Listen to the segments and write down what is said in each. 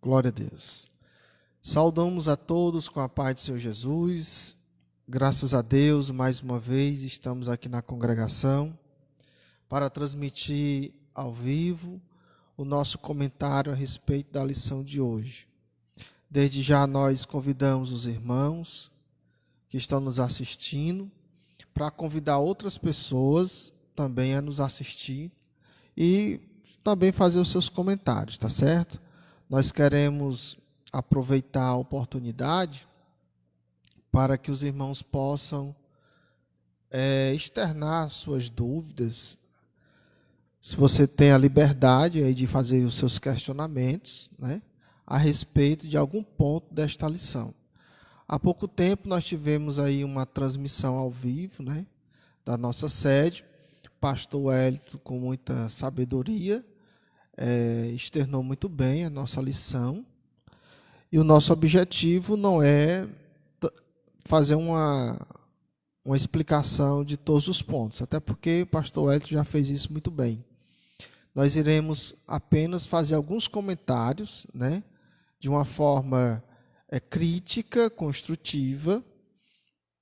Glória a Deus. Saudamos a todos com a paz do Senhor Jesus. Graças a Deus, mais uma vez, estamos aqui na congregação para transmitir ao vivo o nosso comentário a respeito da lição de hoje. Desde já nós convidamos os irmãos que estão nos assistindo para convidar outras pessoas também a nos assistir e também fazer os seus comentários, tá certo? Nós queremos aproveitar a oportunidade para que os irmãos possam externar suas dúvidas. Se você tem a liberdade aí de fazer os seus questionamentos, né, a respeito de algum ponto desta lição. Há pouco tempo nós tivemos aí uma transmissão ao vivo, né, da nossa sede. Pastor Wellington, com muita sabedoria, externou muito bem a nossa lição. E o nosso objetivo não é fazer uma explicação de todos os pontos, até porque o pastor Wellington já fez isso muito bem. Nós iremos apenas fazer alguns comentários, né, de uma forma crítica, construtiva,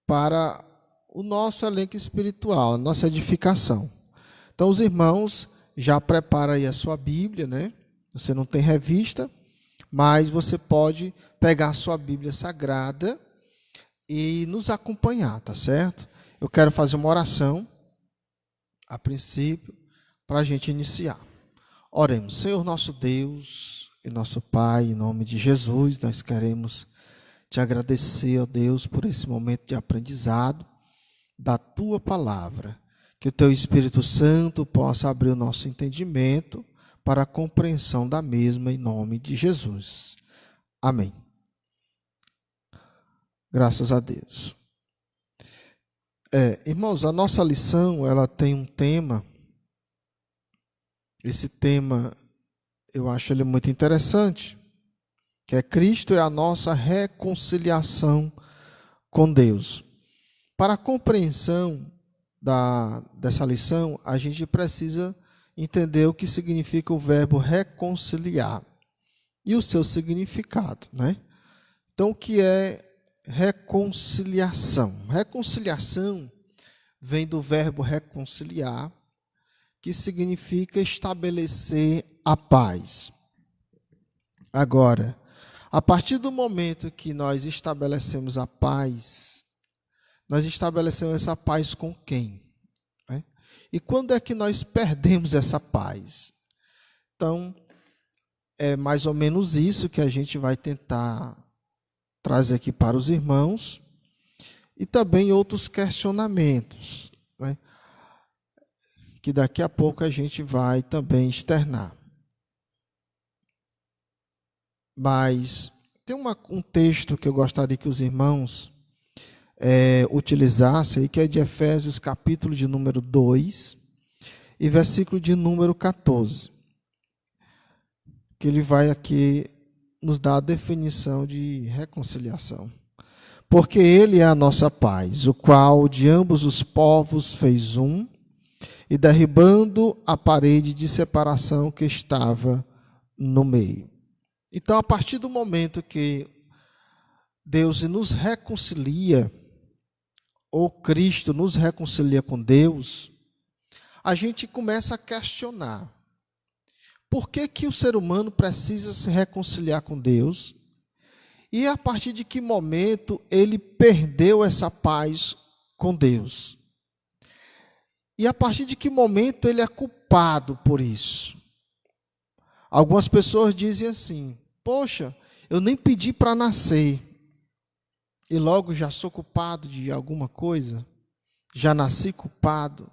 para o nosso elenco espiritual, a nossa edificação. Então, os irmãos, já prepara aí a sua Bíblia, né? Você não tem revista, mas você pode pegar a sua Bíblia Sagrada e nos acompanhar, tá certo? Eu quero fazer uma oração, a princípio, para a gente iniciar. Oremos. Senhor nosso Deus e nosso Pai, em nome de Jesus, nós queremos te agradecer, ó Deus, por esse momento de aprendizado da Tua Palavra. Que o Teu Espírito Santo possa abrir o nosso entendimento para a compreensão da mesma, em nome de Jesus. Amém. Graças a Deus. Irmãos, a nossa lição, ela tem um tema. Esse tema, eu acho ele muito interessante, que é Cristo é a nossa reconciliação com Deus. Para a compreensão dessa lição, a gente precisa entender o que significa o verbo reconciliar e o seu significado, né? Então, o que é reconciliação? Reconciliação vem do verbo reconciliar, que significa estabelecer a paz. Agora, a partir do momento que nós estabelecemos a paz, nós estabelecemos essa paz com quem? Né? E quando é que nós perdemos essa paz? Então, é mais ou menos isso que a gente vai tentar trazer aqui para os irmãos e também outros questionamentos, né? Que daqui a pouco a gente vai também externar. Mas tem um texto que eu gostaria que os irmãos utilizasse, aí, que é de Efésios, capítulo de número 2 e versículo de número 14, que ele vai aqui nos dar a definição de reconciliação. Porque ele é a nossa paz, o qual de ambos os povos fez um, e derribando a parede de separação que estava no meio. Então, a partir do momento que Deus nos reconcilia, ou Cristo nos reconcilia com Deus, a gente começa a questionar: por que o ser humano precisa se reconciliar com Deus? E a partir de que momento ele perdeu essa paz com Deus? E a partir de que momento ele é culpado por isso? Algumas pessoas dizem assim: poxa, eu nem pedi para nascer, e logo já sou culpado de alguma coisa? Já nasci culpado?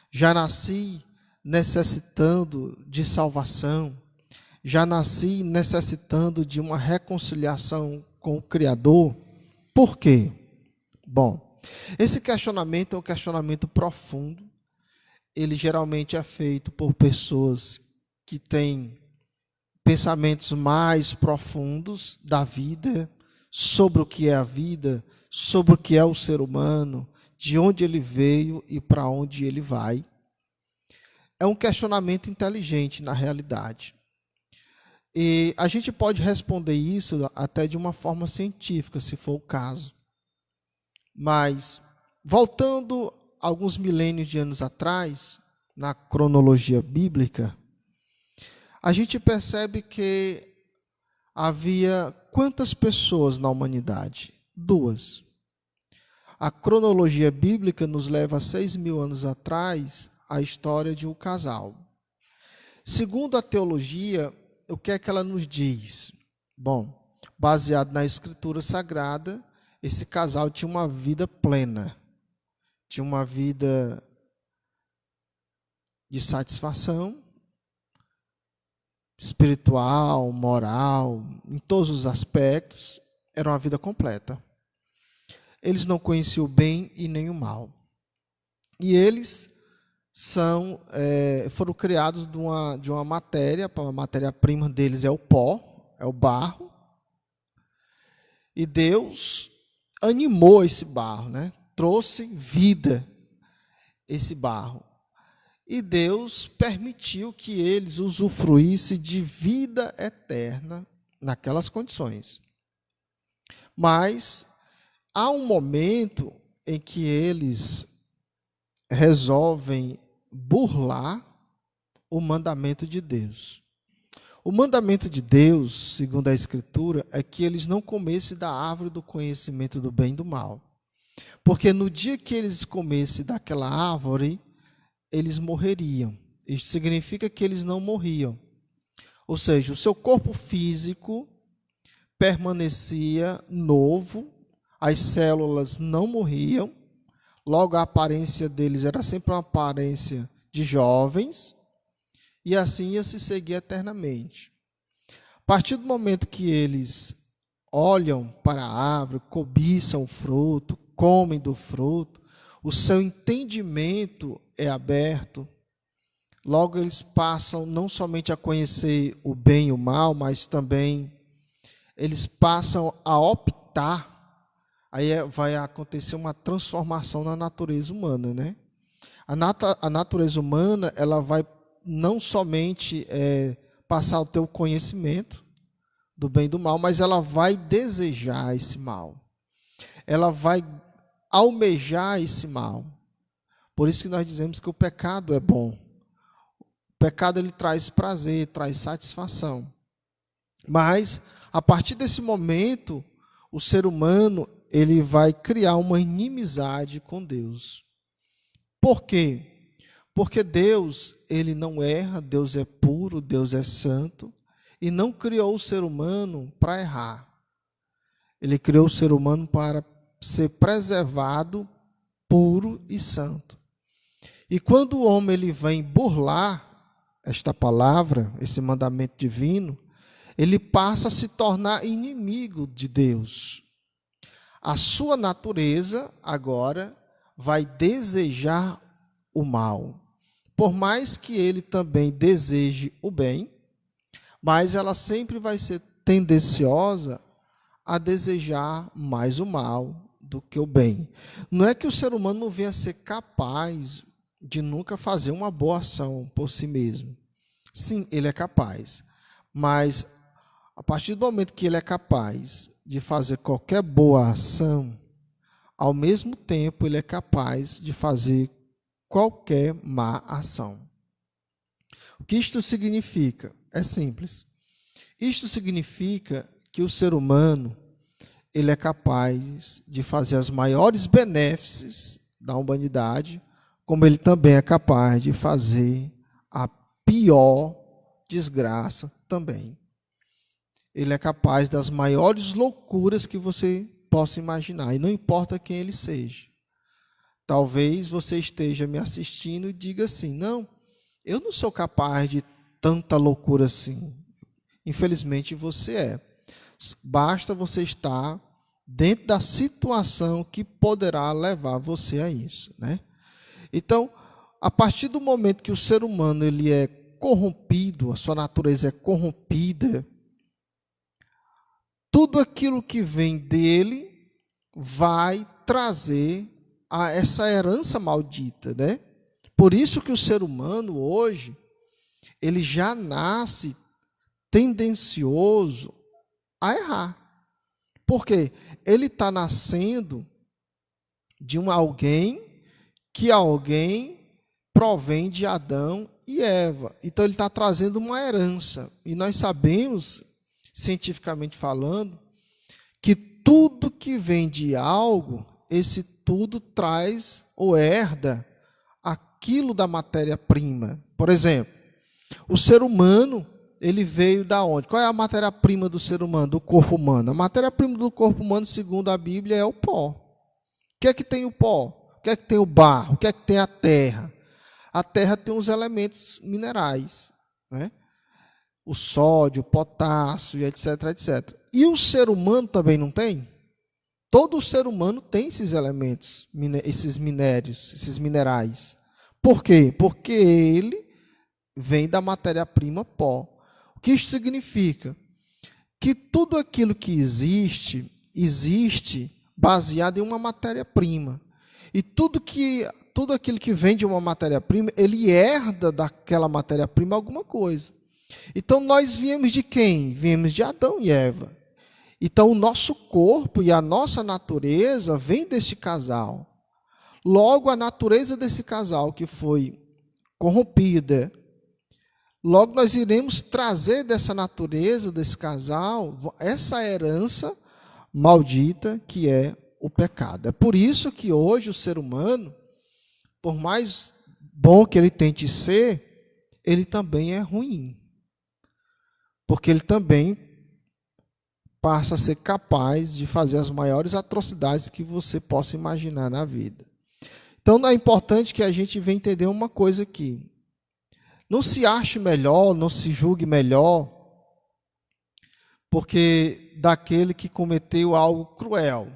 Já nasci necessitando de salvação? Já nasci necessitando de uma reconciliação com o Criador? Por quê? Bom, esse questionamento é um questionamento profundo. Ele geralmente é feito por pessoas que têm pensamentos mais profundos da vida, sobre o que é a vida, sobre o que é o ser humano, de onde ele veio e para onde ele vai. É um questionamento inteligente, na realidade. E a gente pode responder isso até de uma forma científica, se for o caso. Mas, voltando alguns milênios de anos atrás, na cronologia bíblica, a gente percebe que havia quantas pessoas na humanidade? 2. A cronologia bíblica nos leva a 6.000 anos atrás a história de um casal. Segundo a teologia, o que é que ela nos diz? Bom, baseado na Escritura Sagrada, esse casal tinha uma vida plena, tinha uma vida de satisfação espiritual, moral, em todos os aspectos, era uma vida completa. Eles não conheciam o bem e nem o mal. E eles foram criados de uma matéria, a matéria-prima deles é o pó, é o barro, e Deus animou esse barro, né? Trouxe vida esse barro. E Deus permitiu que eles usufruíssem de vida eterna naquelas condições. Mas há um momento em que eles resolvem burlar o mandamento de Deus. O mandamento de Deus, segundo a Escritura, é que eles não comessem da árvore do conhecimento do bem e do mal. Porque no dia que eles comessem daquela árvore, eles morreriam. Isso significa que eles não morriam. Ou seja, o seu corpo físico permanecia novo, as células não morriam, logo a aparência deles era sempre uma aparência de jovens, e assim ia se seguir eternamente. A partir do momento que eles olham para a árvore, cobiçam o fruto, comem do fruto, o seu entendimento é aberto, logo eles passam não somente a conhecer o bem e o mal, mas também eles passam a optar. Aí vai acontecer uma transformação na natureza humana, né? A natureza humana, ela vai não somente passar a ter o conhecimento do bem e do mal, mas ela vai desejar esse mal. Ela vai almejar esse mal. Por isso que nós dizemos que o pecado é bom. O pecado ele traz prazer, traz satisfação. Mas a partir desse momento, o ser humano ele vai criar uma inimizade com Deus. Por quê? Porque Deus, ele não erra, Deus é puro, Deus é santo, e não criou o ser humano para errar. Ele criou o ser humano para ser preservado, puro e santo. E quando o homem ele vem burlar esta palavra, esse mandamento divino, ele passa a se tornar inimigo de Deus. A sua natureza agora vai desejar o mal. Por mais que ele também deseje o bem, mas ela sempre vai ser tendenciosa a desejar mais o mal do que o bem. Não é que o ser humano não venha a ser capaz de nunca fazer uma boa ação por si mesmo. Sim, ele é capaz. Mas a partir do momento que ele é capaz de fazer qualquer boa ação, ao mesmo tempo ele é capaz de fazer qualquer má ação. O que isto significa? É simples. Isto significa que o ser humano ele é capaz de fazer as maiores benéfices da humanidade, como ele também é capaz de fazer a pior desgraça também. Ele é capaz das maiores loucuras que você possa imaginar, e não importa quem ele seja. Talvez você esteja me assistindo e diga assim, não, eu não sou capaz de tanta loucura assim. Infelizmente você é. Basta você estar dentro da situação que poderá levar você a isso, né? Então, a partir do momento que o ser humano ele é corrompido, a sua natureza é corrompida, tudo aquilo que vem dele vai trazer a essa herança maldita, né? Por isso que o ser humano hoje, ele já nasce tendencioso a errar. Por quê? Ele está nascendo de alguém que alguém provém de Adão e Eva. Então ele está trazendo uma herança. E nós sabemos, cientificamente falando, que tudo que vem de algo, esse tudo traz ou herda aquilo da matéria-prima. Por exemplo, o ser humano, ele veio da onde? Qual é a matéria-prima do ser humano, do corpo humano? A matéria-prima do corpo humano, segundo a Bíblia, é o pó. O que é que tem o pó? O que é que tem o barro? O que é que tem a terra? A terra tem os elementos minerais, né? O sódio, o potássio, etc, etc. E o ser humano também não tem? Todo ser humano tem esses elementos, esses minérios, esses minerais. Por quê? Porque ele vem da matéria-prima pó. O que isso significa? Que tudo aquilo que existe, existe baseado em uma matéria-prima. E tudo aquilo que vem de uma matéria-prima, ele herda daquela matéria-prima alguma coisa. Então, nós viemos de quem? Viemos de Adão e Eva. Então, o nosso corpo e a nossa natureza vem deste casal. Logo, a natureza desse casal que foi corrompida, logo nós iremos trazer dessa natureza, desse casal, essa herança maldita que é o pecado. É por isso que hoje o ser humano, por mais bom que ele tente ser, ele também é ruim. Porque ele também passa a ser capaz de fazer as maiores atrocidades que você possa imaginar na vida. Então, é importante que a gente venha entender uma coisa aqui. Não se ache melhor, não se julgue melhor, porque daquele que cometeu algo cruel.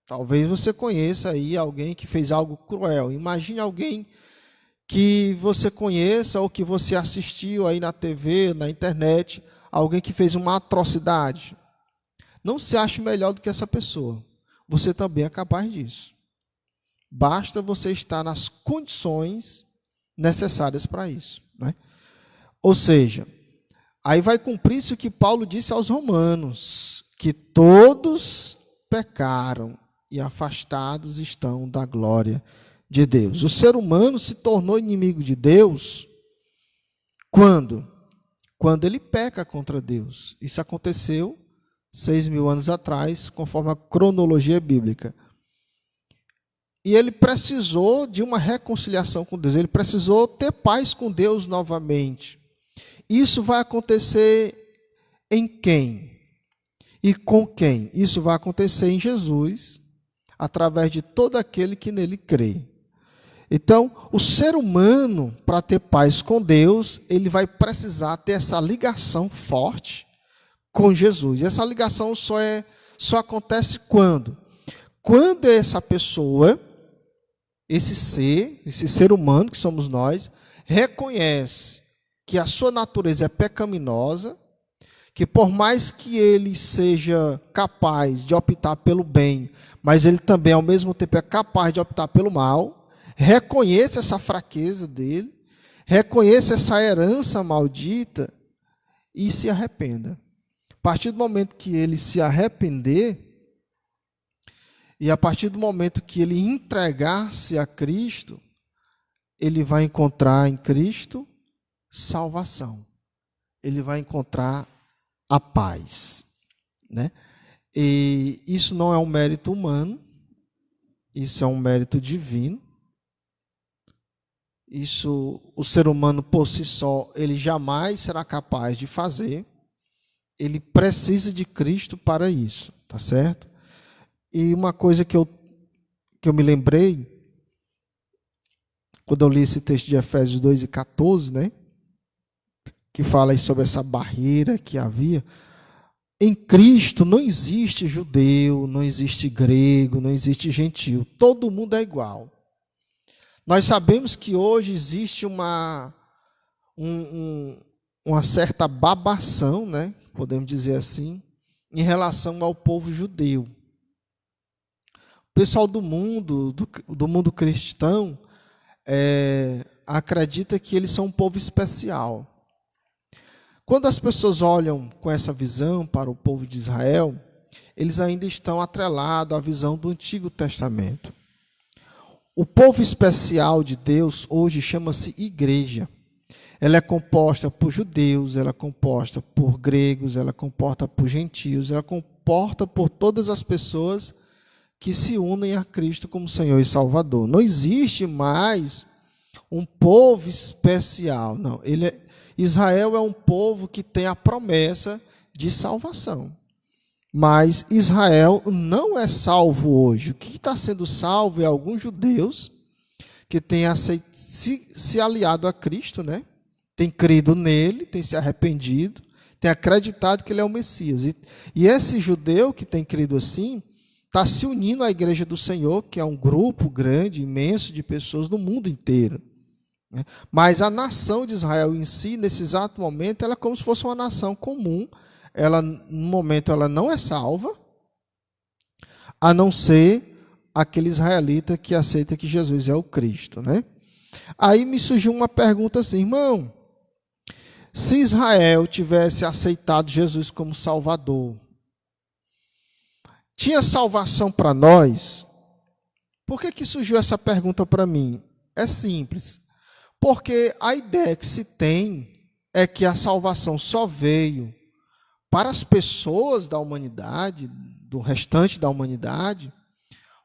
Talvez você conheça aí alguém que fez algo cruel. Imagine alguém que você conheça ou que você assistiu aí na TV, na internet, alguém que fez uma atrocidade. Não se ache melhor do que essa pessoa. Você também é capaz disso. Basta você estar nas condições necessárias para isso, né? Ou seja, aí vai cumprir isso que Paulo disse aos romanos, que todos pecaram e afastados estão da glória de Deus. O ser humano se tornou inimigo de Deus quando? Quando ele peca contra Deus. Isso aconteceu 6.000 anos atrás, conforme a cronologia bíblica. E ele precisou de uma reconciliação com Deus. Ele precisou ter paz com Deus novamente. Isso vai acontecer em quem? E com quem? Isso vai acontecer em Jesus, através de todo aquele que nele crê. Então, o ser humano, para ter paz com Deus, ele vai precisar ter essa ligação forte com Jesus. E essa ligação só acontece quando? Quando essa pessoa, esse ser humano que somos nós, reconhece que a sua natureza é pecaminosa, que por mais que ele seja capaz de optar pelo bem, mas ele também ao mesmo tempo é capaz de optar pelo mal, reconheça essa fraqueza dele, reconheça essa herança maldita e se arrependa. A partir do momento que ele se arrepender, e a partir do momento que ele entregar-se a Cristo, ele vai encontrar em Cristo salvação. Ele vai encontrar a paz, né? E isso não é um mérito humano, isso é um mérito divino. Isso o ser humano por si só, ele jamais será capaz de fazer. Ele precisa de Cristo para isso, tá certo? E uma coisa que eu me lembrei, quando eu li esse texto de Efésios 2:14, né? Que fala aí sobre essa barreira que havia. Em Cristo não existe judeu, não existe grego, não existe gentil. Todo mundo é igual. Nós sabemos que hoje existe uma certa babação, né? Podemos dizer assim, em relação ao povo judeu. O pessoal do mundo cristão, acredita que eles são um povo especial. Quando as pessoas olham com essa visão para o povo de Israel, eles ainda estão atrelados à visão do Antigo Testamento. O povo especial de Deus hoje chama-se igreja. Ela é composta por judeus, ela é composta por gregos, ela é composta por gentios, ela é composta por todas as pessoas que se unem a Cristo como Senhor e Salvador. Não existe mais um povo especial, não. Israel é um povo que tem a promessa de salvação. Mas Israel não é salvo hoje. O que está sendo salvo é alguns judeus que têm se aliado a Cristo, né? Tem crido nele, tem se arrependido, tem acreditado que ele é o Messias. E esse judeu que tem crido assim, está se unindo à igreja do Senhor, que é um grupo grande, imenso de pessoas do mundo inteiro. Mas a nação de Israel em si, nesse exato momento, ela é como se fosse uma nação comum. Ela, no momento, ela não é salva, a não ser aquele israelita que aceita que Jesus é o Cristo, né? Aí me surgiu uma pergunta assim, irmão, se Israel tivesse aceitado Jesus como Salvador, tinha salvação para nós? Por que surgiu essa pergunta para mim? É simples, porque a ideia que se tem é que a salvação só veio para as pessoas da humanidade, do restante da humanidade,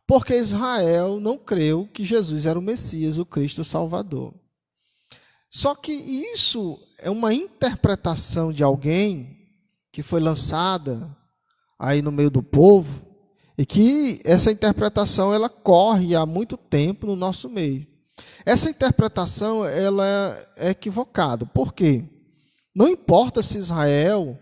porque Israel não creu que Jesus era o Messias, o Cristo Salvador. Só que isso é uma interpretação de alguém que foi lançada aí no meio do povo, e que essa interpretação ela corre há muito tempo no nosso meio. Essa interpretação ela é equivocada. Por quê? Não importa se Israel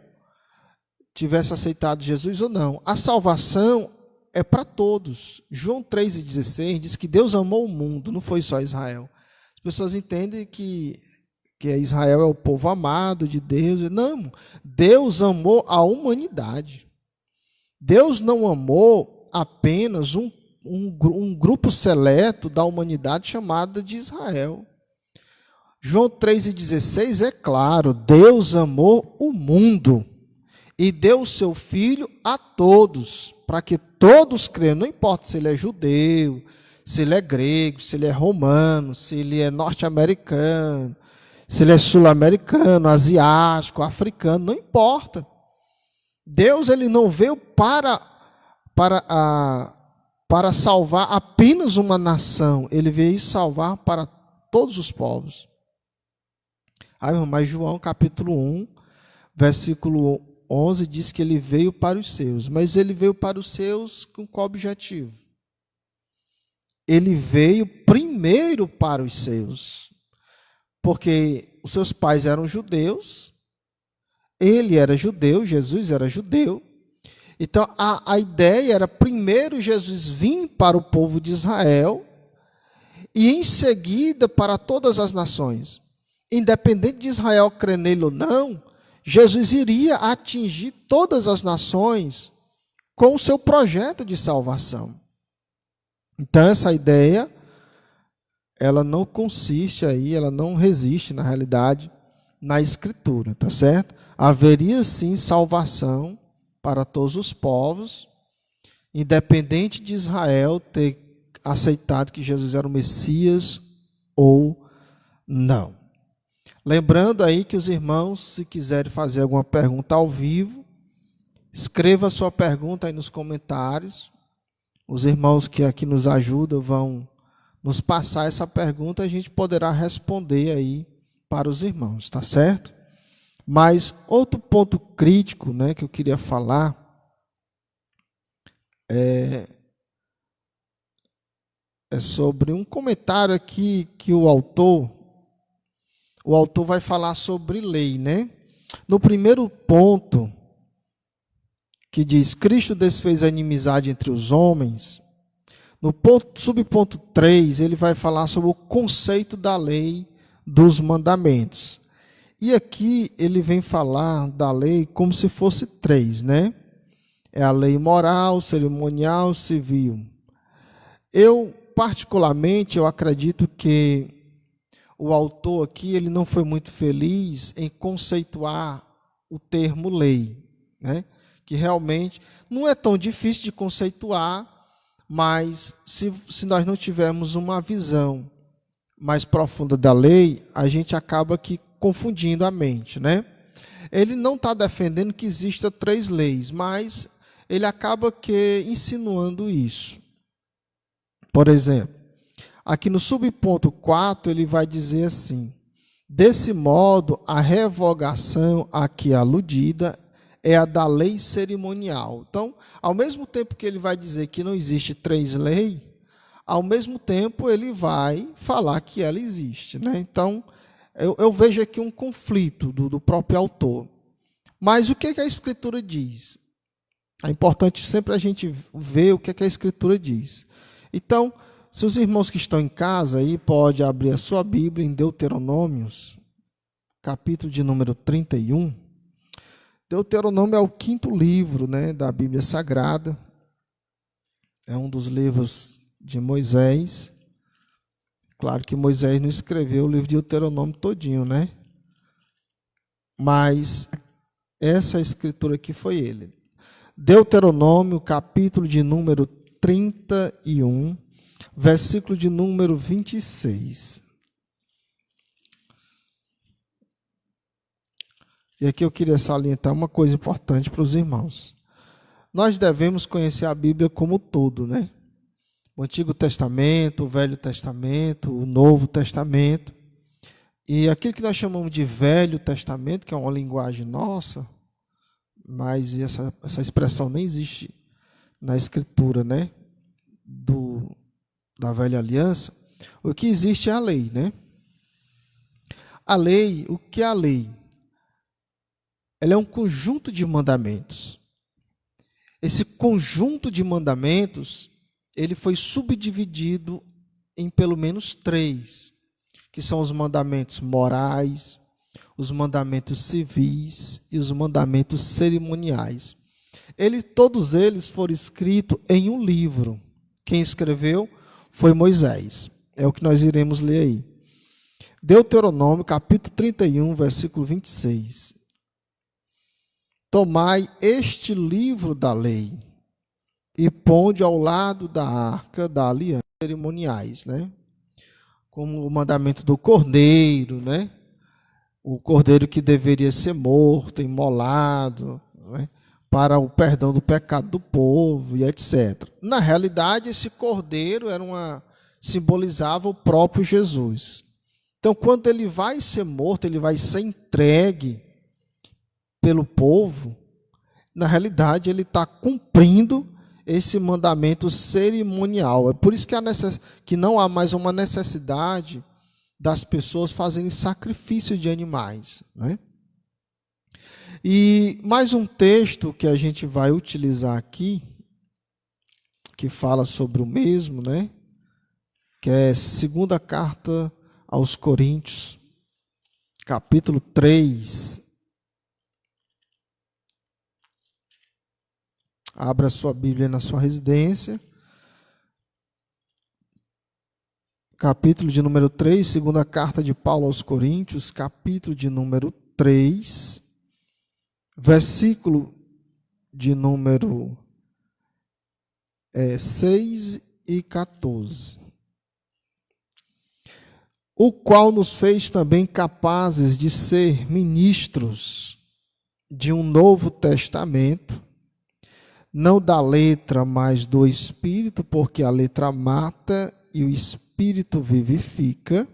tivesse aceitado Jesus ou não. A salvação é para todos. João 3,16 diz que Deus amou o mundo, não foi só Israel. As pessoas entendem que Israel é o povo amado de Deus. Não, Deus amou a humanidade. Deus não amou apenas um grupo seleto da humanidade chamada de Israel. João 3,16 é claro, Deus amou o mundo e deu o seu Filho a todos, para que todos creiam, não importa se ele é judeu, se ele é grego, se ele é romano, se ele é norte-americano, se ele é sul-americano, asiático, africano, não importa. Deus ele não veio para salvar apenas uma nação, ele veio salvar para todos os povos. Mas João capítulo 1, versículo 11 diz que ele veio para os seus, mas ele veio para os seus com qual objetivo? Ele veio primeiro para os seus, porque os seus pais eram judeus, ele era judeu, Jesus era judeu, então a ideia era primeiro Jesus vir para o povo de Israel e em seguida para todas as nações. Independente de Israel crer nele ou não, Jesus iria atingir todas as nações com o seu projeto de salvação. Então essa ideia, ela não consiste aí, ela não resiste na realidade na Escritura, tá certo? Haveria sim salvação para todos os povos, independente de Israel ter aceitado que Jesus era o Messias ou não. Lembrando aí que os irmãos, se quiserem fazer alguma pergunta ao vivo, escreva a sua pergunta aí nos comentários. Os irmãos que aqui nos ajudam vão nos passar essa pergunta, a gente poderá responder aí para os irmãos, tá certo? Mas outro ponto crítico, né, que eu queria falar é sobre um comentário aqui que o autor vai falar sobre lei, né? No primeiro ponto, que diz, Cristo desfez a inimizade entre os homens, no subponto 3, ele vai falar sobre o conceito da lei dos mandamentos. E aqui ele vem falar da lei como se fosse 3, né? É a lei moral, cerimonial, civil. Particularmente, eu acredito que o autor aqui ele não foi muito feliz em conceituar o termo lei, né? Que realmente não é tão difícil de conceituar, mas se nós não tivermos uma visão mais profunda da lei, a gente acaba aqui confundindo a mente, né? Ele não está defendendo que exista 3 leis, mas ele acaba que insinuando isso. Por exemplo, aqui no subponto 4, ele vai dizer assim: desse modo, a revogação aqui aludida é a da lei cerimonial. Então, ao mesmo tempo que ele vai dizer que não existe 3 leis, ao mesmo tempo ele vai falar que ela existe, né? Então, eu vejo aqui um conflito do próprio autor. Mas o que a Escritura diz? É importante sempre a gente ver o que a Escritura diz. Então, se os irmãos que estão em casa aí, pode abrir a sua Bíblia em Deuteronômios, capítulo de número 31. Deuteronômio é o 5º livro, né, da Bíblia Sagrada. É um dos livros de Moisés. Claro que Moisés não escreveu o livro de Deuteronômio todinho, né? Mas essa escritura aqui foi ele. Deuteronômio, capítulo de número 31, versículo de número 26. E aqui eu queria salientar uma coisa importante para os irmãos. Nós devemos conhecer a Bíblia como um todo, né? O Antigo Testamento, o Velho Testamento, o Novo Testamento. E aquilo que nós chamamos de Velho Testamento, que é uma linguagem nossa, mas essa expressão nem existe na Escritura, né? Da Velha Aliança. O que existe é a lei, né? A lei, o que é a lei? Ela é um conjunto de mandamentos. Esse conjunto de mandamentos, ele foi subdividido em pelo menos 3, que são os mandamentos morais, os mandamentos civis e os mandamentos cerimoniais. Todos eles foram escritos em um livro. Quem escreveu foi Moisés. É o que nós iremos ler aí. Deuteronômio, capítulo 31, versículo 26. Tomai este livro da lei e ponde ao lado da arca da aliança cerimoniais, né? Como o mandamento do cordeiro, né? O cordeiro que deveria ser morto, imolado, né? Para o perdão do pecado do povo e etc. Na realidade, esse cordeiro simbolizava o próprio Jesus. Então, quando ele vai ser morto, ele vai ser entregue pelo povo, na realidade ele está cumprindo esse mandamento cerimonial. É por isso que não há mais uma necessidade das pessoas fazerem sacrifício de animais, né? E mais um texto que a gente vai utilizar aqui, que fala sobre o mesmo, né? Que é 2ª carta aos Coríntios, capítulo 3. Abra sua Bíblia na sua residência. Capítulo de número 3, 2ª carta de Paulo aos Coríntios, capítulo de número 3, versículo de número 6 e 14. O qual nos fez também capazes de ser ministros de um novo testamento, não da letra, mas do Espírito, porque a letra mata e o Espírito vivifica.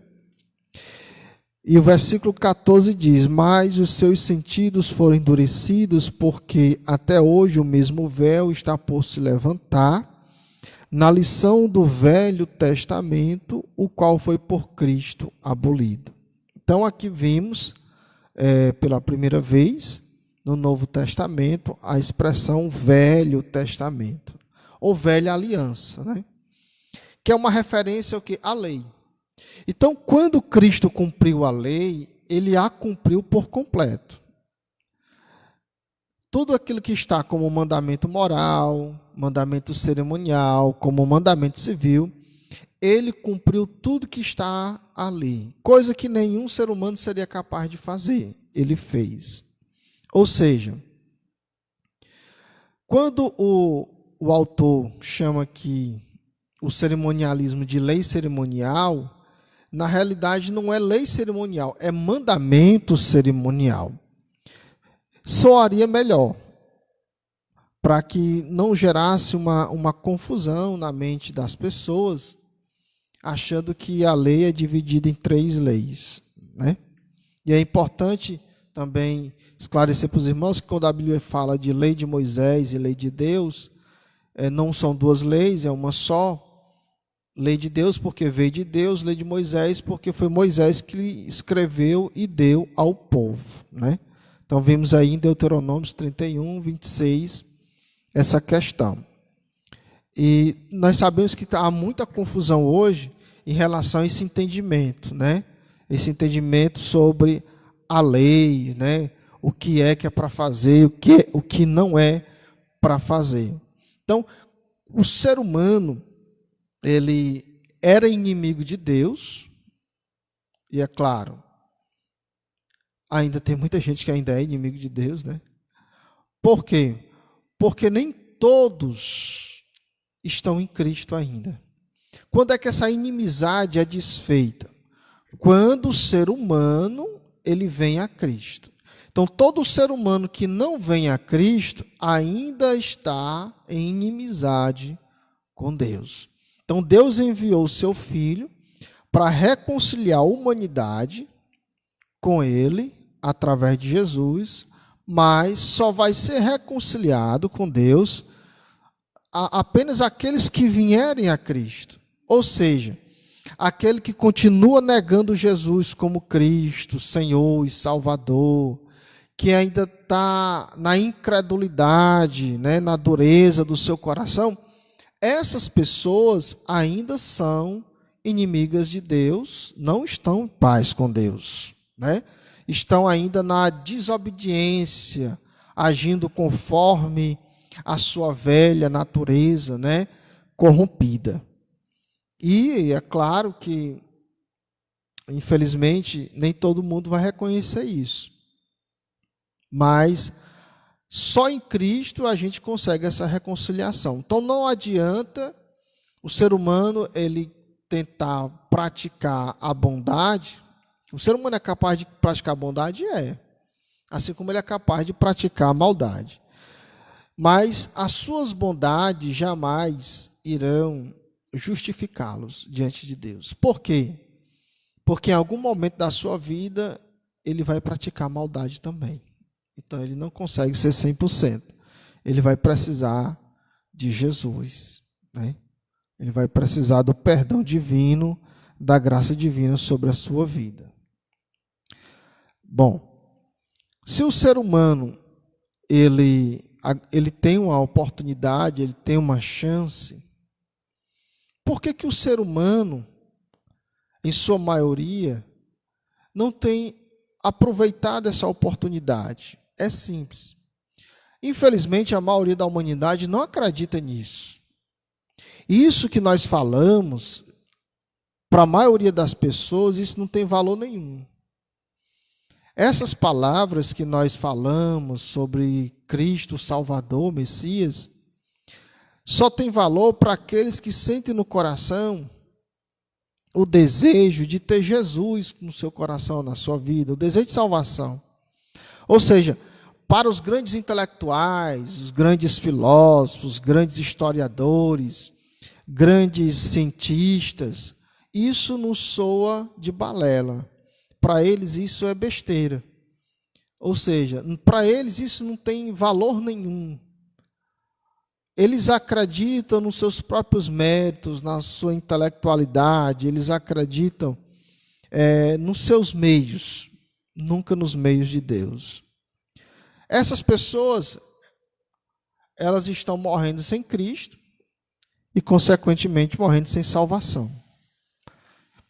E o versículo 14 diz: mas os seus sentidos foram endurecidos, porque até hoje o mesmo véu está por se levantar, na lição do Velho Testamento, o qual foi por Cristo abolido. Então aqui vimos, pela primeira vez, no Novo Testamento, a expressão Velho Testamento, ou Velha Aliança, né? Que é uma referência ao que? À lei. Então, quando Cristo cumpriu a lei, ele a cumpriu por completo. Tudo aquilo que está como mandamento moral, mandamento cerimonial, como mandamento civil, ele cumpriu tudo que está ali, coisa que nenhum ser humano seria capaz de fazer, ele fez. Ou seja, quando o autor chama aqui o cerimonialismo de lei cerimonial, na realidade não é lei cerimonial, é mandamento cerimonial. Soaria melhor, para que não gerasse uma confusão na mente das pessoas, achando que a lei é dividida em 3 leis, né? E é importante também esclarecer para os irmãos que quando a Bíblia fala de lei de Moisés e lei de Deus, não são 2 leis, é uma só. Lei de Deus porque veio de Deus, lei de Moisés porque foi Moisés que escreveu e deu ao povo, né? Então vimos aí em Deuteronômio 31, 26, essa questão. E nós sabemos que há muita confusão hoje em relação a esse entendimento, né? Esse entendimento sobre a lei, né? O que é para fazer, o que não é para fazer. Então, o ser humano, ele era inimigo de Deus, e é claro, ainda tem muita gente que ainda é inimigo de Deus, né? Por quê? Porque nem todos estão em Cristo ainda. Quando é que essa inimizade é desfeita? Quando o ser humano, ele vem a Cristo. Então, todo ser humano que não vem a Cristo ainda está em inimizade com Deus. Então, Deus enviou o seu Filho para reconciliar a humanidade com Ele, através de Jesus, mas só vai ser reconciliado com Deus apenas aqueles que vierem a Cristo. Ou seja, aquele que continua negando Jesus como Cristo, Senhor e Salvador, que ainda está na incredulidade, né, na dureza do seu coração, essas pessoas ainda são inimigas de Deus, não estão em paz com Deus, né? Estão ainda na desobediência, agindo conforme a sua velha natureza, né, corrompida. E é claro que, infelizmente, nem todo mundo vai reconhecer isso. Mas só em Cristo a gente consegue essa reconciliação. Então não adianta o ser humano ele tentar praticar a bondade. O ser humano é capaz de praticar a bondade? É. Assim como ele é capaz de praticar a maldade. Mas as suas bondades jamais irão justificá-los diante de Deus. Por quê? Porque em algum momento da sua vida ele vai praticar maldade também. Então ele não consegue ser 100%. Ele vai precisar de Jesus, né? Ele vai precisar do perdão divino, da graça divina sobre a sua vida. Bom, se o ser humano ele tem uma oportunidade, ele tem uma chance, por que o ser humano, em sua maioria, não tem aproveitado essa oportunidade? É simples. Infelizmente, a maioria da humanidade não acredita nisso. Isso que nós falamos, para a maioria das pessoas, isso não tem valor nenhum. Essas palavras que nós falamos sobre Cristo, Salvador, Messias, só tem valor para aqueles que sentem no coração o desejo de ter Jesus no seu coração, na sua vida, o desejo de salvação. Ou seja, para os grandes intelectuais, os grandes filósofos, os grandes historiadores, grandes cientistas, isso não soa de balela. Para eles isso é besteira. Ou seja, para eles isso não tem valor nenhum. Eles acreditam nos seus próprios méritos, na sua intelectualidade, eles acreditam nos seus meios, nunca nos meios de Deus. Essas pessoas, elas estão morrendo sem Cristo e, consequentemente, morrendo sem salvação.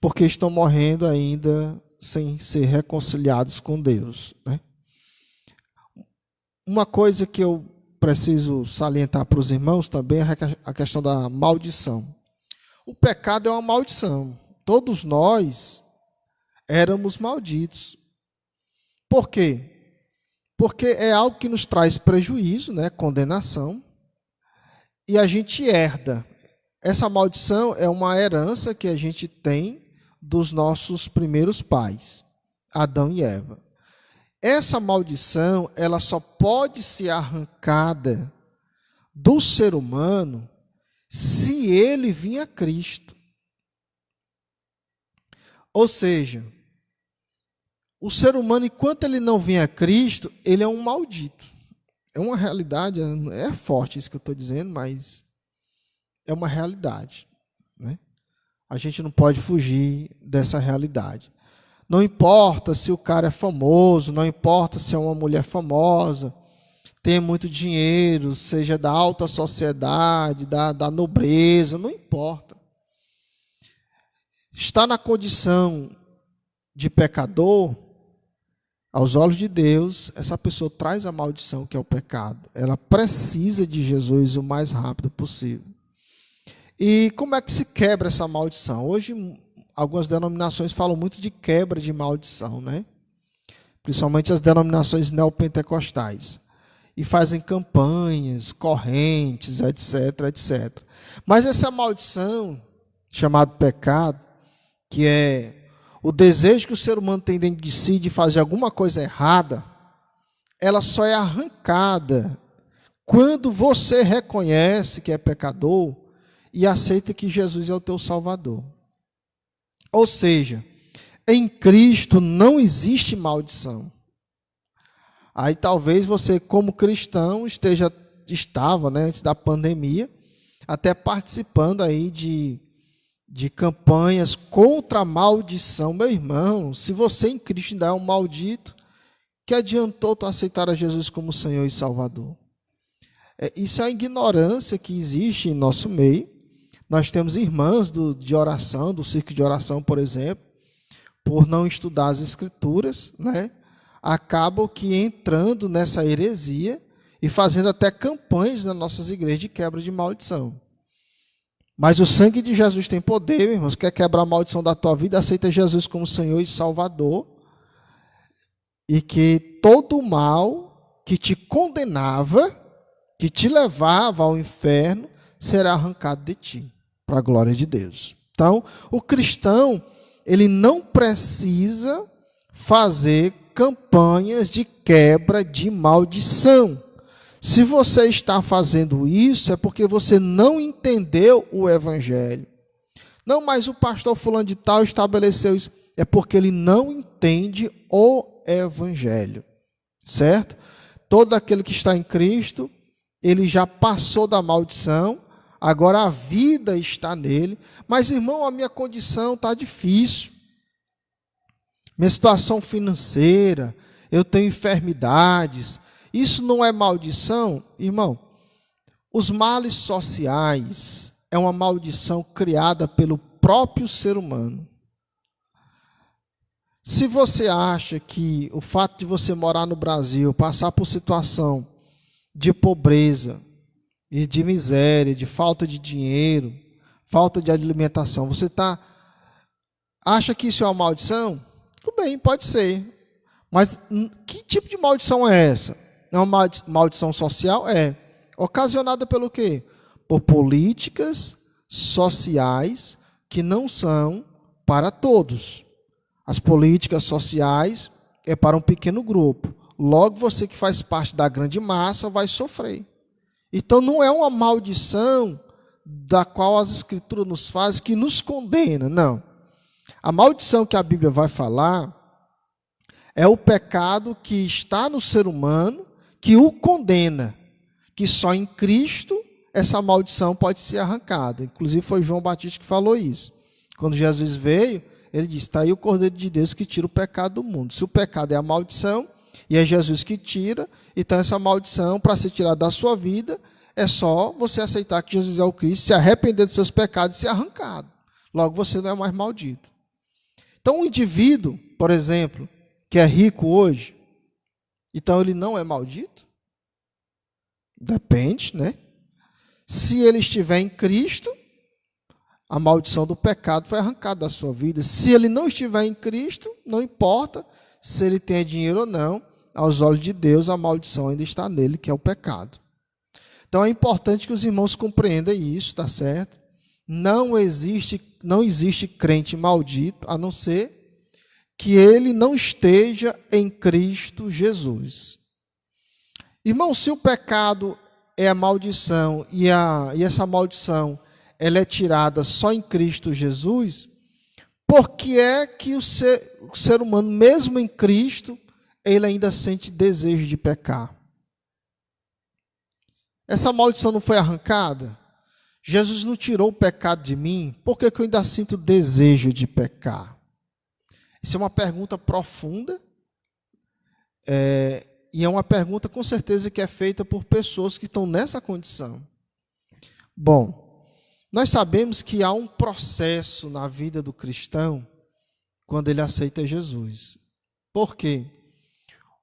Porque estão morrendo ainda sem ser reconciliados com Deus, né? Uma coisa que eu preciso salientar para os irmãos também é a questão da maldição. O pecado é uma maldição. Todos nós éramos malditos. Por quê? Porque é algo que nos traz prejuízo, né? Condenação, e a gente herda. Essa maldição é uma herança que a gente tem dos nossos primeiros pais, Adão e Eva. Essa maldição, ela só pode ser arrancada do ser humano se ele vir a Cristo. Ou seja, o ser humano, enquanto ele não vem a Cristo, ele é um maldito. É uma realidade, é forte isso que eu estou dizendo, mas é uma realidade, né? A gente não pode fugir dessa realidade. Não importa se o cara é famoso, não importa se é uma mulher famosa, tem muito dinheiro, seja da alta sociedade, da nobreza, não importa. Está na condição de pecador, aos olhos de Deus, essa pessoa traz a maldição que é o pecado. Ela precisa de Jesus o mais rápido possível. E como é que se quebra essa maldição? Hoje, algumas denominações falam muito de quebra de maldição, né? Principalmente as denominações neopentecostais. E fazem campanhas, correntes, etc, etc. Mas essa maldição, chamada pecado, que é o desejo que o ser humano tem dentro de si de fazer alguma coisa errada, ela só é arrancada quando você reconhece que é pecador e aceita que Jesus é o teu Salvador. Ou seja, em Cristo não existe maldição. Aí talvez você, como cristão, estava, né, antes da pandemia, até participando aí de campanhas contra a maldição. Meu irmão, se você em Cristo ainda é um maldito, que adiantou tu aceitar a Jesus como Senhor e Salvador? Isso é a ignorância que existe em nosso meio. Nós temos irmãs de oração, do círculo de oração, por exemplo, por não estudar as Escrituras, né, acabam que entrando nessa heresia e fazendo até campanhas nas nossas igrejas de quebra de maldição. Mas o sangue de Jesus tem poder, meus irmãos. Quer quebrar a maldição da tua vida? Aceita Jesus como Senhor e Salvador. E que todo o mal que te condenava, que te levava ao inferno, será arrancado de ti, para a glória de Deus. Então, o cristão, ele não precisa fazer campanhas de quebra de maldição. Se você está fazendo isso, é porque você não entendeu o Evangelho. Não, mas o pastor fulano de tal estabeleceu isso. É porque ele não entende o Evangelho. Certo? Todo aquele que está em Cristo, ele já passou da maldição, agora a vida está nele. Mas, irmão, a minha condição está difícil. Minha situação financeira, eu tenho enfermidades. Isso não é maldição? Irmão, os males sociais é uma maldição criada pelo próprio ser humano. Se você acha que o fato de você morar no Brasil, passar por situação de pobreza e de miséria, de falta de dinheiro, falta de alimentação, você acha que isso é uma maldição? Tudo bem, pode ser. Mas que tipo de maldição é essa? É uma maldição social? É. Ocasionada pelo quê? Por políticas sociais que não são para todos. As políticas sociais é para um pequeno grupo. Logo, você que faz parte da grande massa vai sofrer. Então, não é uma maldição da qual as Escrituras nos fazem que nos condena, não. A maldição que a Bíblia vai falar é o pecado que está no ser humano, que o condena, que só em Cristo essa maldição pode ser arrancada. Inclusive foi João Batista que falou isso. Quando Jesus veio, ele disse, está aí o Cordeiro de Deus que tira o pecado do mundo. Se o pecado é a maldição, e é Jesus que tira, então essa maldição, para ser tirada da sua vida, é só você aceitar que Jesus é o Cristo, se arrepender dos seus pecados e ser arrancado. Logo você não é mais maldito. Então um indivíduo, por exemplo, que é rico hoje, então ele não é maldito? Depende, né? Se ele estiver em Cristo, a maldição do pecado foi arrancada da sua vida. Se ele não estiver em Cristo, não importa se ele tem dinheiro ou não, aos olhos de Deus, a maldição ainda está nele, que é o pecado. Então é importante que os irmãos compreendam isso, tá certo? Não existe crente maldito, a não ser que ele não esteja em Cristo Jesus. Irmão, se o pecado é a maldição e essa maldição ela é tirada só em Cristo Jesus, por que é que o ser humano, mesmo em Cristo, ele ainda sente desejo de pecar? Essa maldição não foi arrancada? Jesus não tirou o pecado de mim? Por que eu ainda sinto desejo de pecar? Isso é uma pergunta profunda, e é uma pergunta com certeza que é feita por pessoas que estão nessa condição. Bom, nós sabemos que há um processo na vida do cristão quando ele aceita Jesus. Por quê?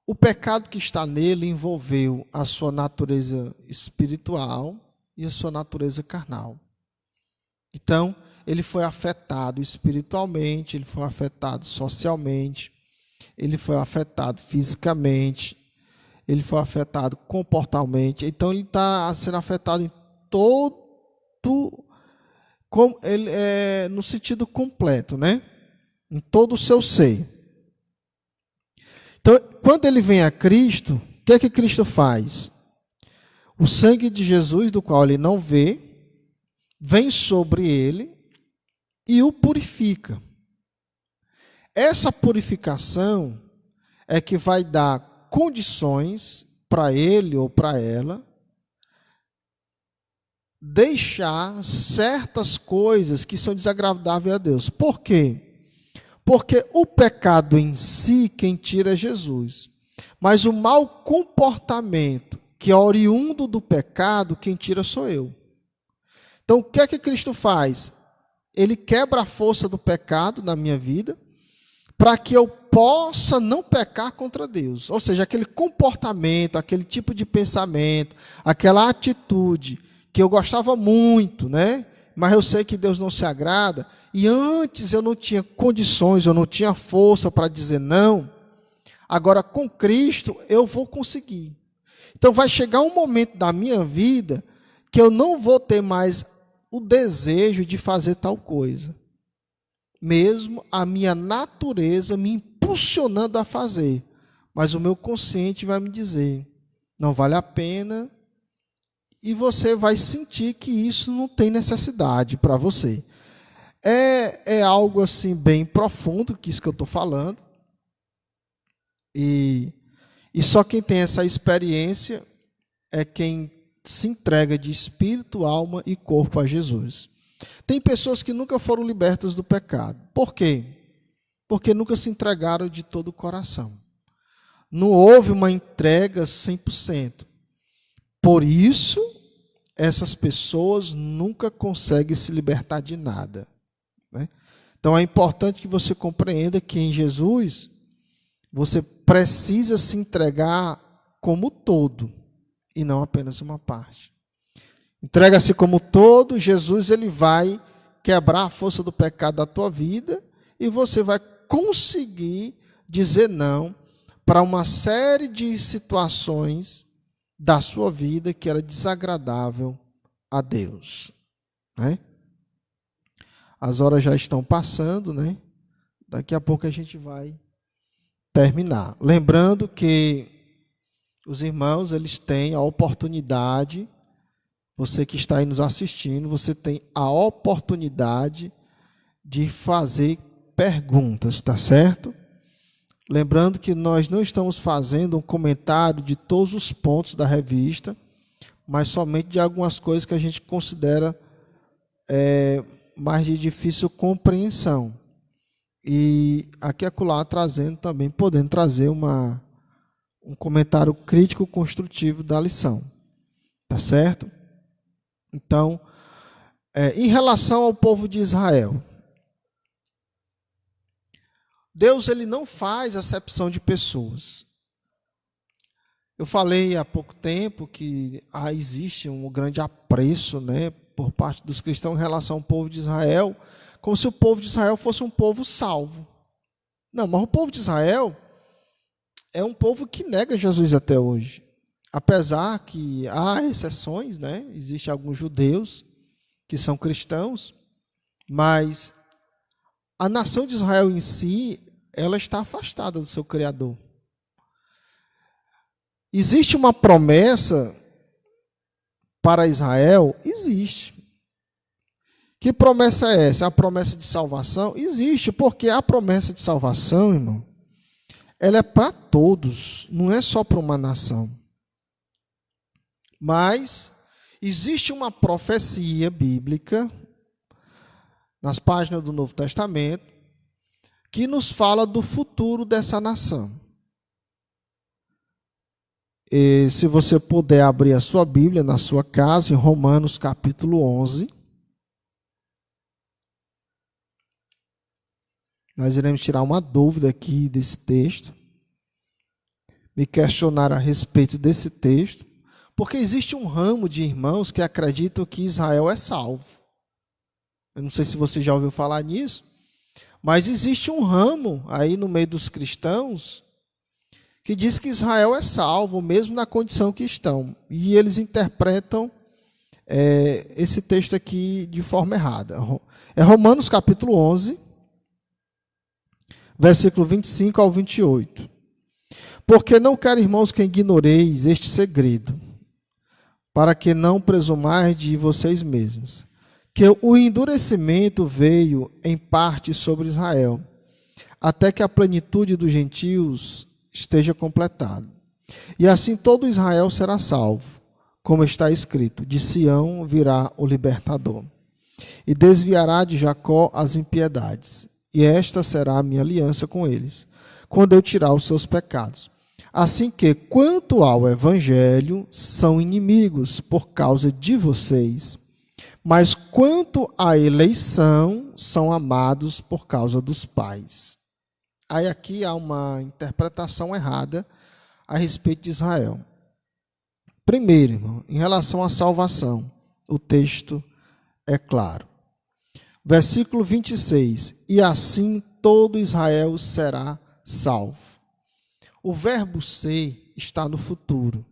O pecado que está nele envolveu a sua natureza espiritual e a sua natureza carnal. Então, ele foi afetado espiritualmente, ele foi afetado socialmente, ele foi afetado fisicamente, ele foi afetado comportalmente. Então, ele está sendo afetado em no sentido completo, né? Em todo o seu ser. Então, quando ele vem a Cristo, o que é que Cristo faz? O sangue de Jesus, do qual ele não vê, vem sobre ele e o purifica. Essa purificação é que vai dar condições para ele ou para ela deixar certas coisas que são desagradáveis a Deus. Por quê? Porque o pecado em si, quem tira é Jesus. Mas o mau comportamento, que é oriundo do pecado, quem tira sou eu. Então, o que é que Cristo faz? Ele quebra a força do pecado na minha vida, para que eu possa não pecar contra Deus. Ou seja, aquele comportamento, aquele tipo de pensamento, aquela atitude que eu gostava muito, né? Mas eu sei que Deus não se agrada, e antes eu não tinha condições, eu não tinha força para dizer não, agora com Cristo eu vou conseguir. Então vai chegar um momento da minha vida que eu não vou ter mais o desejo de fazer tal coisa, mesmo a minha natureza me impulsionando a fazer, mas o meu consciente vai me dizer, não vale a pena, e você vai sentir que isso não tem necessidade para você. É algo assim bem profundo, que isso que eu estou falando. E só quem tem essa experiência é quem se entrega de espírito, alma e corpo a Jesus. Tem pessoas que nunca foram libertas do pecado. Por quê? Porque nunca se entregaram de todo o coração. Não houve uma entrega 100%. Por isso, essas pessoas nunca conseguem se libertar de nada, né? Então é importante que você compreenda que em Jesus você precisa se entregar como todo e não apenas uma parte. Entrega-se como todo, Jesus ele vai quebrar a força do pecado da tua vida e você vai conseguir dizer não para uma série de situações da sua vida que era desagradável a Deus, né? As horas já estão passando, né? Daqui a pouco a gente vai terminar. Lembrando que os irmãos, eles têm a oportunidade, você que está aí nos assistindo, você tem a oportunidade de fazer perguntas, tá certo? Lembrando que nós não estamos fazendo um comentário de todos os pontos da revista, mas somente de algumas coisas que a gente considera mais de difícil compreensão. E aqui e acolá trazendo também, podendo trazer um comentário crítico construtivo da lição. Tá certo? Então, em relação ao povo de Israel, Deus ele não faz acepção de pessoas. Eu falei há pouco tempo que existe um grande apreço, né, por parte dos cristãos em relação ao povo de Israel, como se o povo de Israel fosse um povo salvo. Não, mas o povo de Israel, é um povo que nega Jesus até hoje. Apesar que há exceções, né? Existem alguns judeus que são cristãos, mas a nação de Israel em si, ela está afastada do seu Criador. Existe uma promessa para Israel? Existe. Que promessa é essa? A promessa de salvação? Existe, porque a promessa de salvação, irmão, ela é para todos, não é só para uma nação. Mas existe uma profecia bíblica, nas páginas do Novo Testamento, que nos fala do futuro dessa nação. E se você puder abrir a sua Bíblia na sua casa, em Romanos capítulo 11, nós iremos tirar uma dúvida aqui desse texto, me questionar a respeito desse texto, porque existe um ramo de irmãos que acreditam que Israel é salvo. Eu não sei se você já ouviu falar nisso, mas existe um ramo aí no meio dos cristãos que diz que Israel é salvo, mesmo na condição que estão. E eles interpretam esse texto aqui de forma errada. É Romanos capítulo 11, versículo 25 ao 28. Porque não quero, irmãos, que ignoreis este segredo, para que não presumais de vocês mesmos, que o endurecimento veio em parte sobre Israel, até que a plenitude dos gentios esteja completada. E assim todo Israel será salvo, como está escrito: de Sião virá o libertador, e desviará de Jacó as impiedades, e esta será a minha aliança com eles, quando eu tirar os seus pecados. Assim que, quanto ao evangelho, são inimigos por causa de vocês, mas quanto à eleição, são amados por causa dos pais. Aí aqui há uma interpretação errada a respeito de Israel. Primeiro, irmão, em relação à salvação, o texto é claro. Versículo 26, e assim todo Israel será salvo. O verbo ser está no futuro.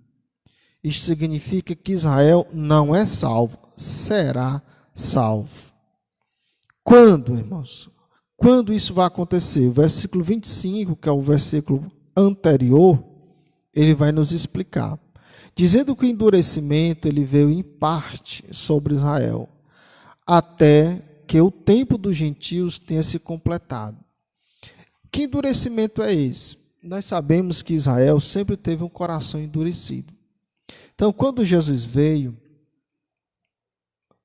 Isso significa que Israel não é salvo, será salvo. Quando, irmãos? Quando isso vai acontecer? O versículo 25, que é o versículo anterior, ele vai nos explicar. Dizendo que o endurecimento ele veio em parte sobre Israel, até que o tempo dos gentios tenha se completado. Que endurecimento é esse? Nós sabemos que Israel sempre teve um coração endurecido. Então, quando Jesus veio,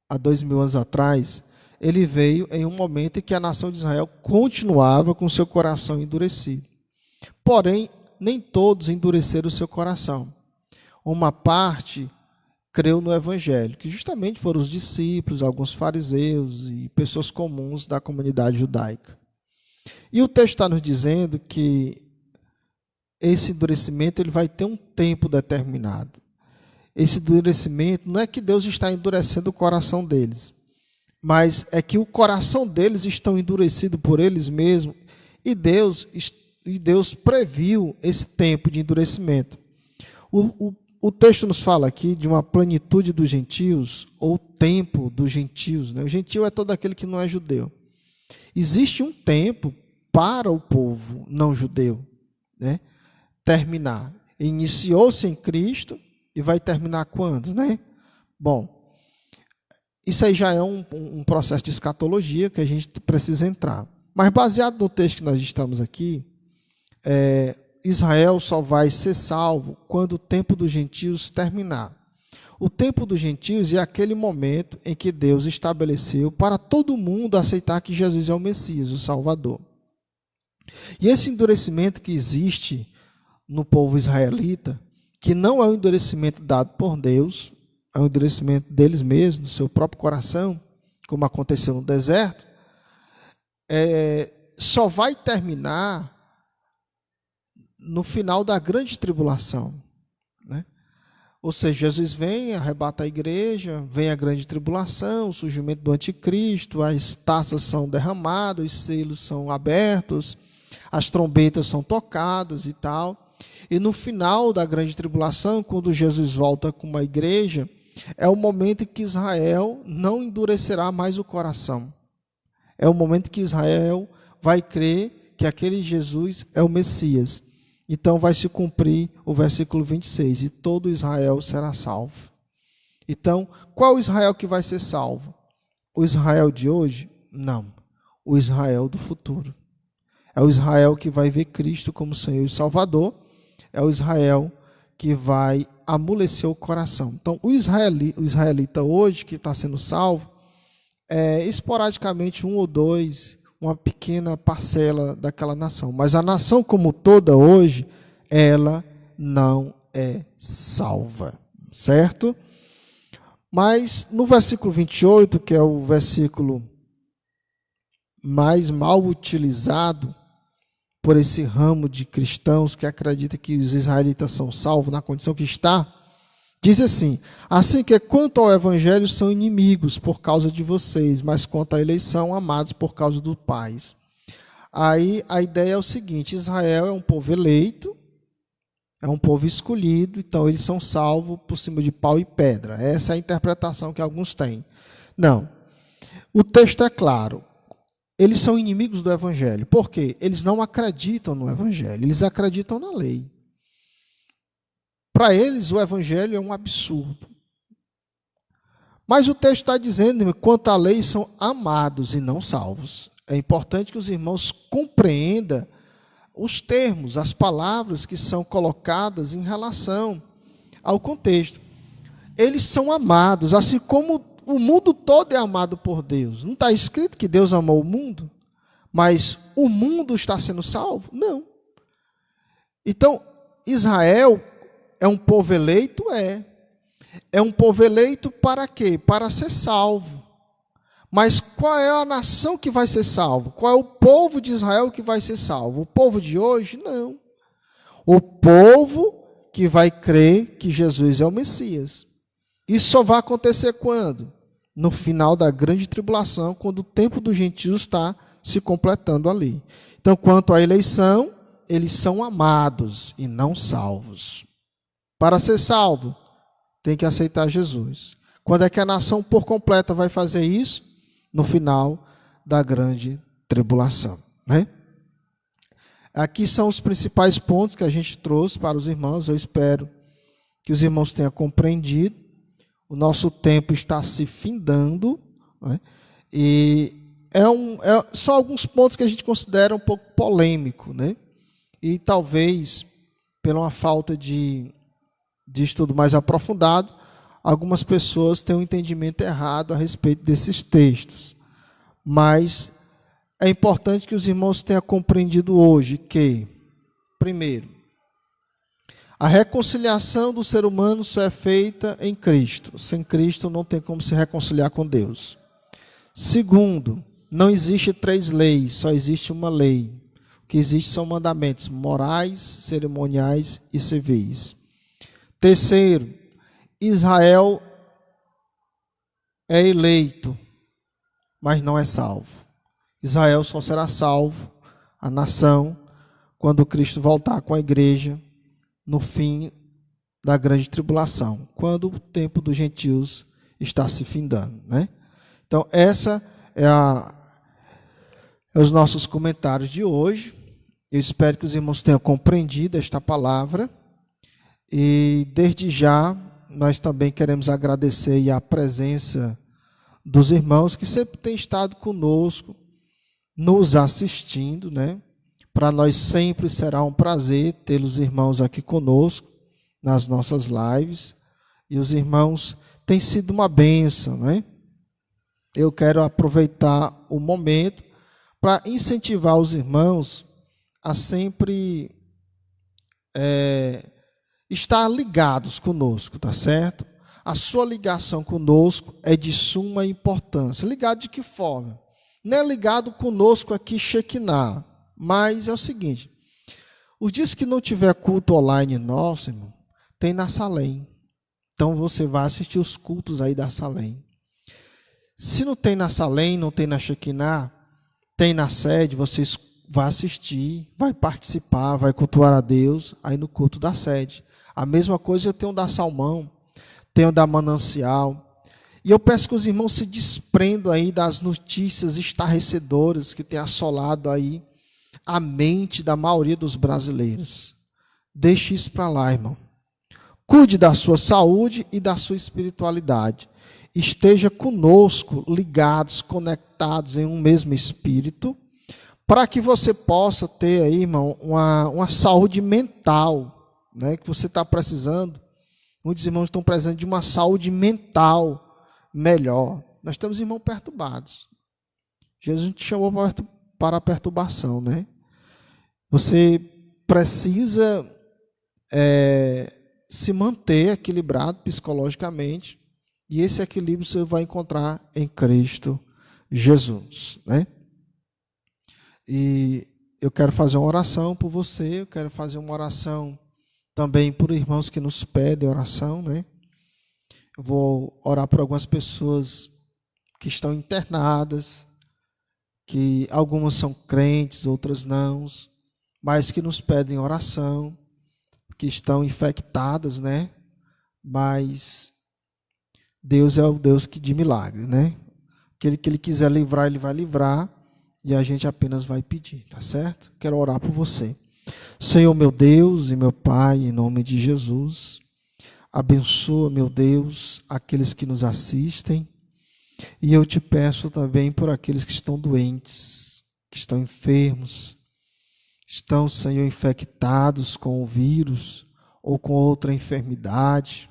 há 2000 anos atrás, ele veio em um momento em que a nação de Israel continuava com seu coração endurecido. Porém, nem todos endureceram o seu coração. Uma parte creu no Evangelho, que justamente foram os discípulos, alguns fariseus e pessoas comuns da comunidade judaica. E o texto está nos dizendo que esse endurecimento ele vai ter um tempo determinado. Esse endurecimento não é que Deus está endurecendo o coração deles, mas é que o coração deles está endurecido por eles mesmos e Deus previu esse tempo de endurecimento. O texto nos fala aqui de uma plenitude dos gentios, ou tempo dos gentios, né? O gentio é todo aquele que não é judeu. Existe um tempo para o povo não judeu, né? Terminar. Iniciou-se em Cristo e vai terminar quando, né? Bom, isso aí já é um processo de escatologia que a gente precisa entrar. Mas baseado no texto que nós estamos aqui, Israel só vai ser salvo quando o tempo dos gentios terminar. O tempo dos gentios é aquele momento em que Deus estabeleceu para todo mundo aceitar que Jesus é o Messias, o Salvador. E esse endurecimento que existe no povo israelita, que não é um endurecimento dado por Deus, é um endurecimento deles mesmos, do seu próprio coração, como aconteceu no deserto, só vai terminar no final da grande tribulação, né? Ou seja, Jesus vem, arrebata a igreja, vem a grande tribulação, o surgimento do anticristo, as taças são derramadas, os selos são abertos, as trombetas são tocadas e tal. E no final da grande tribulação, quando Jesus volta com uma igreja, é o momento em que Israel não endurecerá mais o coração. É o momento que Israel vai crer que aquele Jesus é o Messias. Então vai se cumprir o versículo 26, e todo Israel será salvo. Então, qual Israel que vai ser salvo? O Israel de hoje? Não. O Israel do futuro. É o Israel que vai ver Cristo como Senhor e Salvador. É o Israel que vai amolecer o coração. Então, o israelita hoje que está sendo salvo, é esporadicamente um ou dois, uma pequena parcela daquela nação. Mas a nação como toda hoje, ela não é salva. Certo? Mas no versículo 28, que é o versículo mais mal utilizado por esse ramo de cristãos que acredita que os israelitas são salvos na condição que está, diz assim: assim que quanto ao evangelho são inimigos por causa de vocês, mas quanto à eleição, amados por causa dos pais. Aí a ideia é o seguinte: Israel é um povo eleito, é um povo escolhido, então eles são salvos por cima de pau e pedra. Essa é a interpretação que alguns têm. Não. O texto é claro. Eles são inimigos do evangelho. Por quê? Eles não acreditam no evangelho, eles acreditam na lei. Para eles, o evangelho é um absurdo. Mas o texto está dizendo que, quanto à lei, são amados e não salvos. É importante que os irmãos compreendam os termos, as palavras que são colocadas em relação ao contexto. Eles são amados, assim como o mundo todo é amado por Deus. Não está escrito que Deus amou o mundo, mas o mundo está sendo salvo? Não. Então, Israel é um povo eleito? É um povo eleito para quê? Para ser salvo. Mas qual é a nação que vai ser salvo? Qual é o povo de Israel que vai ser salvo? O povo de hoje? Não. O povo que vai crer que Jesus é o Messias. Isso só vai acontecer quando? No final da grande tribulação, quando o tempo dos gentios está se completando ali. Então, quanto à eleição, eles são amados e não salvos. Para ser salvo, tem que aceitar Jesus. Quando é que a nação por completa vai fazer isso? No final da grande tribulação, né? Aqui são os principais pontos que a gente trouxe para os irmãos. Eu espero que os irmãos tenham compreendido. O nosso tempo está se findando, né? E só alguns pontos que a gente considera um pouco polêmico, né? E talvez, pela uma falta de estudo mais aprofundado, algumas pessoas têm um entendimento errado a respeito desses textos. Mas é importante que os irmãos tenham compreendido hoje que, primeiro, a reconciliação do ser humano só é feita em Cristo. Sem Cristo não tem como se reconciliar com Deus. Segundo, não existe 3 leis, só existe uma lei. O que existe são mandamentos morais, cerimoniais e civis. Terceiro, Israel é eleito, mas não é salvo. Israel só será salvo, a nação, quando Cristo voltar com a igreja, no fim da grande tribulação, quando o tempo dos gentios está se findando, né? Então, essa é os nossos comentários de hoje. Eu espero que os irmãos tenham compreendido esta palavra. E, desde já, nós também queremos agradecer a presença dos irmãos que sempre têm estado conosco, nos assistindo, né? Para nós sempre será um prazer ter os irmãos aqui conosco, nas nossas lives. E os irmãos têm sido uma bênção, né? Eu quero aproveitar o momento para incentivar os irmãos a sempre estar ligados conosco, tá certo? A sua ligação conosco é de suma importância. Ligado de que forma? Não é ligado conosco aqui, Shekinah, mas é o seguinte: os dias que não tiver culto online nosso, irmão, tem na Salém. Então você vai assistir os cultos aí da Salém. Se não tem na Salém, não tem na Shekinah, tem na sede, você vai assistir, vai participar, vai cultuar a Deus aí no culto da sede. A mesma coisa eu tenho da Salmão, tenho da Manancial. E eu peço que os irmãos se desprendam aí das notícias estarrecedoras que têm assolado aí a mente da maioria dos brasileiros. Deixe isso para lá, irmão. Cuide da sua saúde e da sua espiritualidade. Esteja conosco, ligados, conectados em um mesmo espírito, para que você possa ter aí, irmão, uma saúde mental, né, que você está precisando. Muitos irmãos estão precisando de uma saúde mental melhor. Nós temos irmãos perturbados. Jesus te chamou para a perturbação, né? Você precisa se manter equilibrado psicologicamente, e esse equilíbrio você vai encontrar em Cristo Jesus, né? E eu quero fazer uma oração por você, eu quero fazer uma oração também por irmãos que nos pedem oração, né? Eu vou orar por algumas pessoas que estão internadas, que algumas são crentes, outras não, mas que nos pedem oração, que estão infectadas, né? Mas Deus é o Deus de milagre, né? Aquele que Ele quiser livrar, Ele vai livrar, e a gente apenas vai pedir, tá certo? Quero orar por você. Senhor, meu Deus e meu Pai, em nome de Jesus, abençoa, meu Deus, aqueles que nos assistem, e eu te peço também por aqueles que estão doentes, que estão enfermos, estão, Senhor, infectados com o vírus ou com outra enfermidade.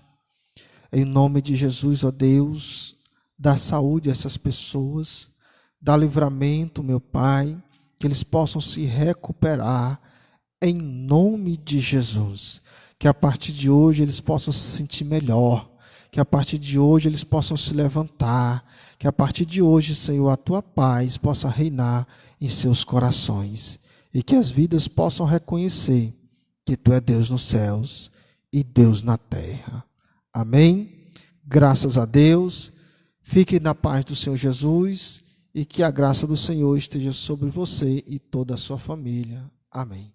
Em nome de Jesus, ó Deus, dá saúde a essas pessoas, dá livramento, meu Pai, que eles possam se recuperar em nome de Jesus. Que a partir de hoje eles possam se sentir melhor, que a partir de hoje eles possam se levantar, que a partir de hoje, Senhor, a tua paz possa reinar em seus corações e que as vidas possam reconhecer que tu é Deus nos céus e Deus na terra. Amém? Graças a Deus. Fique na paz do Senhor Jesus e que a graça do Senhor esteja sobre você e toda a sua família. Amém.